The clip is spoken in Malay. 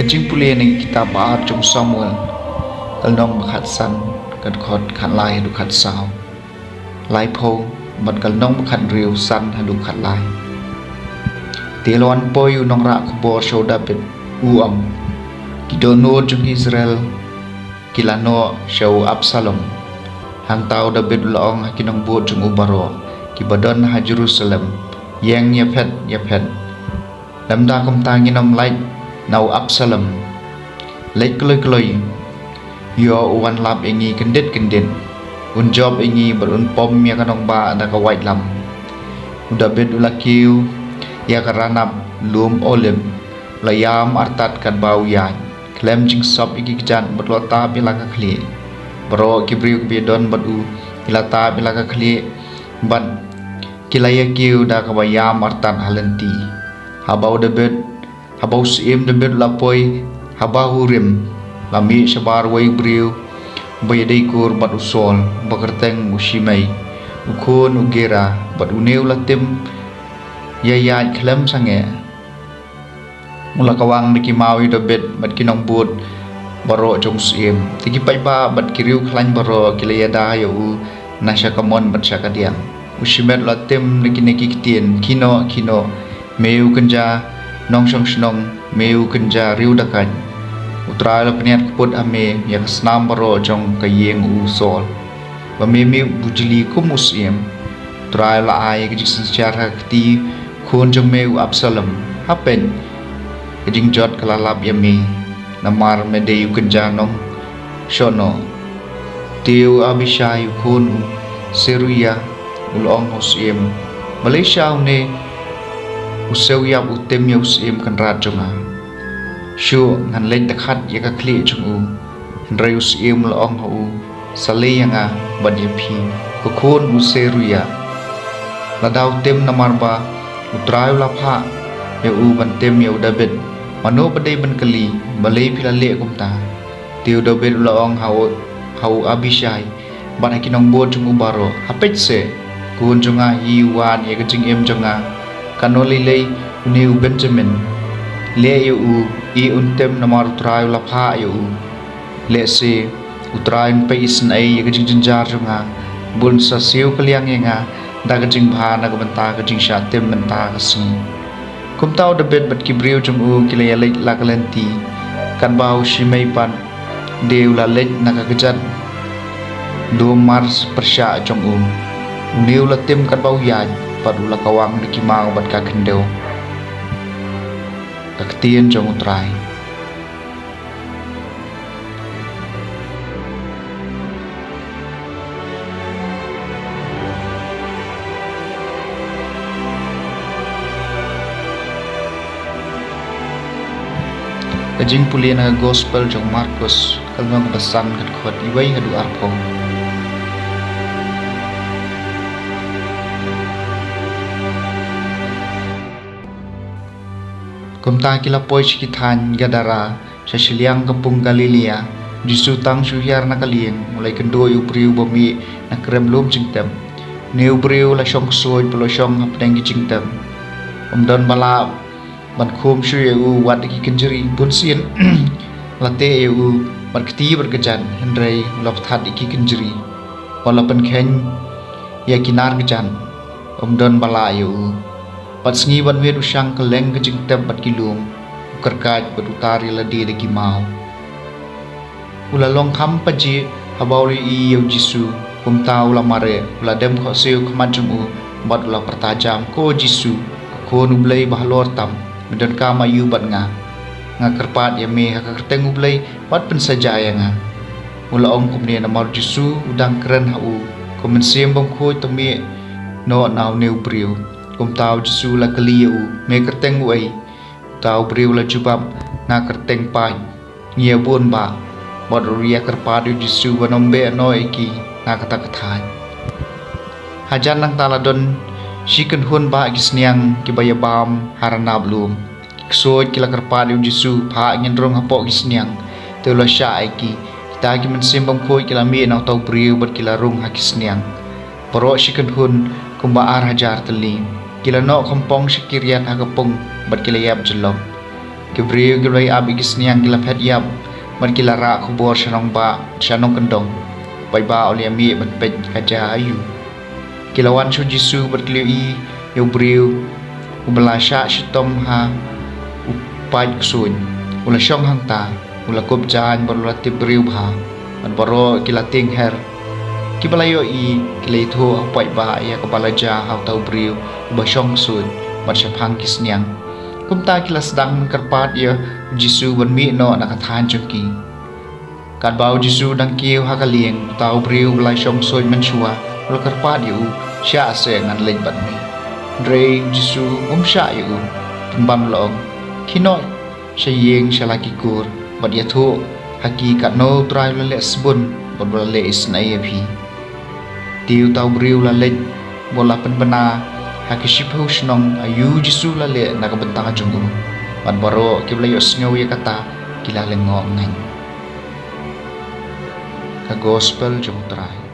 Jingpule ni kitab Baat trong Samuel kalnong bakhat san kad khot khat lai du khat saw lai pho bat kalnong bakhat riu san du khat lai telon poyu nong ra khobor show David uam kidono trong Israel kilano show Absalom hang tau David laong hakinong buot trong ubaro kibadon ha Jerusalem yang yapet lamda kom tanginom Lait nau Absalom Lait kloi yo uan lap ingi kendit un job ingi berun pom ya kanong ba ada ka white lam David ulakiu ya karanap lum olim layam artat kan bau yan klem jing sop igi kijan berlota bilaka khli bro kibriu bidon badu ilata bilaka khli ban kilaya kiu da ka bayam artan halenti habau David habau sim David lapoi habau rim lami sabar wai briu bayadai kur bat usol bakerteng usimai ukun ugera bat uneu latim yayat klem sange mula kawang niki mawi David bat kinong bud baro jong sim tiki pai ba bat kiriu klan baro kilayada yo nasya kamon bat syakadiang usimet latim niki kitien kino meu kenja nong snong meu kenja riu dakan utrai la peniat keput ame yang senam baro jong kayeng usol bamemi bujili kumusiem utrai la ai ke secara keti kun jong meu Absalom hapen kejing jot kalalap yami namar medeu kenja nong shono Taiew Abishai kun Seruya ulong hosiem Malaysia ne useu yap utem ya usim kan rajonga shu ngan leng takhat ya ka kli chung ndrai usim laong hu sale yanga badya phi ko khon useruya ladau tem namarba utrai la pha ya u ban tem ya David mano badai ban kali balai philale kumta Taiew David laong hau Abishai ban hakinong bo chung ubaro hapet se kun junga yiwan ya kajing em junga kanoli lei uniu Benjamin le yu i untem namar utrai la pha yu le se utrai pe isn ai ye jing jinjar junga bun sa siu kaliang yenga da jing bha na banta ka jing sha tem banta ka sing kum tau David bat kibriu jung u kilaya lei la kalenti kan bau shimei pan deu la lei na ka gejat do mars persya jung u uniu la tem kan bau ya padula kawang niki mau bat ka kendeu kaktian jong utrai Jingpule na gospel jong Markus kalmang basan kat khot iwai hadu arpo kumta kila poi sikithan gadara sa siliang kampung Galilea Jisu tang syuhyar na kalien mulai kendo ubriu bami na kremlum jingtem ne ubriu la syong soy pelo syong hapdeng jingtem umdon bala ban khom syeu wat ki kenjeri bunsien late eu ban kti bergejan hendrai lop that ki kenjeri wala pen khen ya kinar gejan umdon bala eu pat Sngi ban wedu syang keleng ke jingtem pat kilum kerkaj berutari ladi de kimau ula long kham paji habauri i yau Jisu kumta ula mare ula dem kho seu khamanjum bat ula pertajam ko Jisu ko nublai bahlor tam medan kama yu bat nga kerpat ya me ha kerteng ublai bat pen sajaya nga ula ong kumne namar Jisu udang keren hau komensiem bang khoi tami no naw neu briu kum tau Jisu la kaliu me kerteng uai tau briu la jubab na kerteng pai ngia bun ba bod ria kerpadu Jisu banombe no eki na kata kathai hajan nang taladon shiken hun ba gisniang kibaya bam harana blum ksoi kila kerpadu Jisu pha ngendrong hapo gisniang tela sha eki ta ki men simbam khoi kila me na tau briu bot kila rung hakisniang poro shiken hun kumba ar hajar teli kila no kompong sikirian hakapung bat kila yap jelom Kibriu gilai abi kisniang gila pet yap man kila ra kubor shanong kendong bai ba oli ami man pet kaja ayu kilawan shu jisu berkliu i yo briu ubala sha shitom ha upai kusun ula shong hang ta ula kop jan borla tibriu bha man boro kila ting her kibalayo i kilai tho upai ba ya kepala ja ha tau briu uba shong sun man shapang kisniang kumta kilas dang karpat ya jisu ban mi no nakathan chungki kan bau jisu dang kiu hakalieng tau briu lai shong soi man chua ul karpat yu sha se ngan leng ban mi dre jisu sha yu bam long kino shayeng shalaki kur bad ya thu haki kat no trai le sbun bon le isnai phi tiu tau briu la leng bola pen bena hakishipu shnong ayu jisu la le nakabentang jungu ban baro kiblayo sngi kata kila lengo ngai ka gospel jung trai